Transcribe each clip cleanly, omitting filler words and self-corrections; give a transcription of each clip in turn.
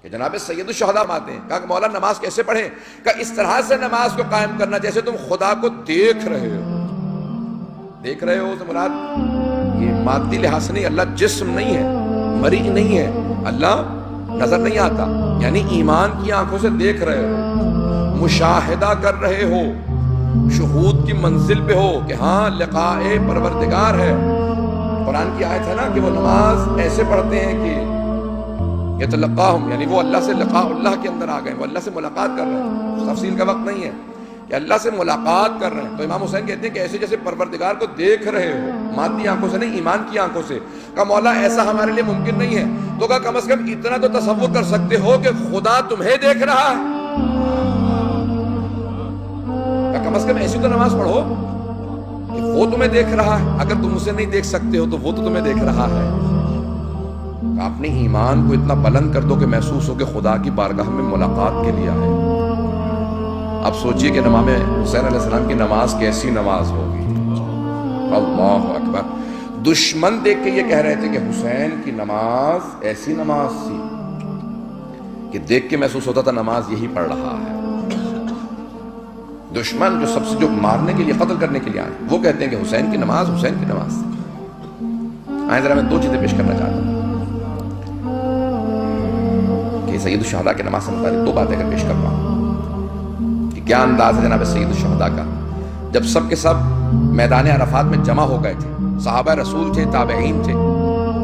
کہ جناب سید الشہداء آتے ہیں. کہا کہ مولا نماز کیسے پڑھیں؟ کہا اس طرح سے نماز کو قائم کرنا جیسے تم خدا کو دیکھ رہے ہو. دیکھ رہے ہو تو مراد یہ مادی لحاظ سے نہیں، اللہ جسم نہیں ہے، مریض نہیں ہے، اللہ نظر نہیں آتا، یعنی ایمان کی آنکھوں سے دیکھ رہے ہو، مشاہدہ کر رہے ہو، شہود کی منزل پہ ہو کہ ہاں لقاء پروردگار ہے. قرآن کی آیت ہے نا کہ وہ نماز ایسے پڑھتے ہیں کہ یتلقاہم، یعنی وہ اللہ سے لقاء اللہ کے اندر آ گئے، وہ اللہ سے ملاقات کر رہے ہیں. تفصیل کا وقت نہیں ہے کہ اللہ سے ملاقات کر رہے ہیں. تو امام حسین کہتے ہیں کہ ایسے جیسے پروردگار کو دیکھ رہے ہو، مادی آنکھوں سے نہیں، ایمان کی آنکھوں سے. کہا مولا ایسا ہمارے لیے ممکن نہیں ہے. تو کہا کم از کم اتنا تو تصور کر سکتے ہو کہ خدا تمہیں دیکھ رہا ہے. کہا کم از کم ایسی تو نماز پڑھو کہ وہ تمہیں دیکھ رہا ہے. اگر تم اسے نہیں دیکھ سکتے ہو تو وہ تو تمہیں دیکھ رہا ہے. اپنے ایمان کو اتنا بلند کر دو کہ محسوس ہو کہ خدا کی بارگاہ میں ملاقات کے لیے آئے. اب سوچئے کہ امام حسین علیہ السلام کی نماز کیسی نماز ہوگی. اللہ اکبر. دشمن دیکھ کے یہ کہہ رہے تھے کہ حسین کی نماز ایسی نماز تھی کہ دیکھ کے محسوس ہوتا تھا نماز یہی پڑھ رہا ہے. دشمن جو سب سے جو مارنے کے لیے، قتل کرنے کے لیے آئے، وہ کہتے ہیں کہ حسین کی نماز تھی. آئیں ذرا میں دو چیزیں پیش کرنا چاہتا ہوں کہ سید الشہداء کی نماز سے متعلق دو باتیں اگر پیش کر رہا ہوں کہ کیا انداز ہے جناب سید الشہداء کا. جب سب کے سب میدان عرفات میں جمع ہو گئے تھے، صحابہ رسول تھے، تابعین تھے،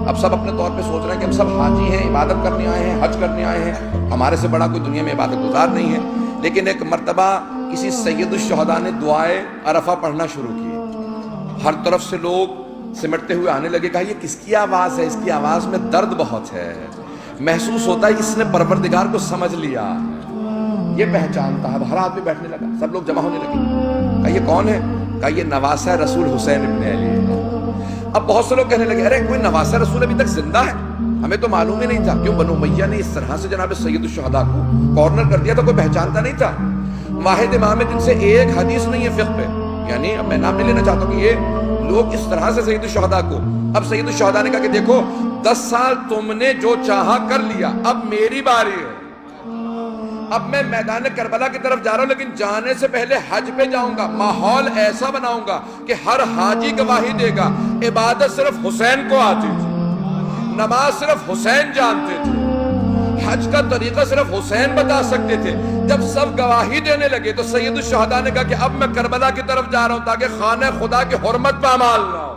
اب سب اپنے طور پہ سوچ رہے ہیں کہ ہم سب حاجی ہیں، عبادت کرنے آئے ہیں، حج کرنے آئے ہیں، ہمارے سے بڑا کوئی دنیا میں عبادت گزار نہیں ہے. لیکن ایک مرتبہ کسی سید الشہداء نے دعائے عرفہ پڑھنا شروع کی. ہر طرف سے لوگ سمٹتے ہوئے آنے لگے. کہا یہ کس کی آواز ہے؟ اس کی آواز میں درد بہت ہے. محسوس ہوتا ہے اس نے پروردگار کو سمجھ لیا، یہ پہچانتا ہے. ہر آدمی بیٹھنے لگا، سب لوگ جمع ہونے لگے. کہا یہ کون ہے؟ کہا یہ نواسہ رسول حسین ابن علی ہے. اب بہت سے لوگ کہنے لگے ارے کوئی نواسہ رسول ابھی تک زندہ ہے؟ ہمیں تو معلوم ہی نہیں تھا. کیوں؟ بنو امیہ نے اس طرح سے جناب سید الشہداء کو کارنر کر دیا تھا، کوئی پہچانتا نہیں تھا. واحد امام ہے جن سے ایک حدیث نہیں ہے فقہ پہ، یعنی اب میں نام نہیں لینا چاہتا ہوں کہ یہ لوگ اس طرح سے سید الشہداء کو. اب سید الشہداء نے کہا کہ دیکھو 10 سال تم نے جو چاہا کر لیا، اب میری باری ہے. اب میں میدان کربلا کی طرف جا رہا ہوں، لیکن جانے سے پہلے حج پہ جاؤں گا. ماحول ایسا بناؤں گا کہ ہر حاجی گواہی دے گا عبادت صرف حسین کو آتی تھی، نماز صرف حسین جانتے تھے، حج کا طریقہ صرف حسین بتا سکتے تھے. جب سب گواہی دینے لگے تو سید الشہداء نے کہا کہ اب میں کربلا کی طرف جا رہا ہوں تاکہ خانہ خدا کی حرمت پامال نہ ہو.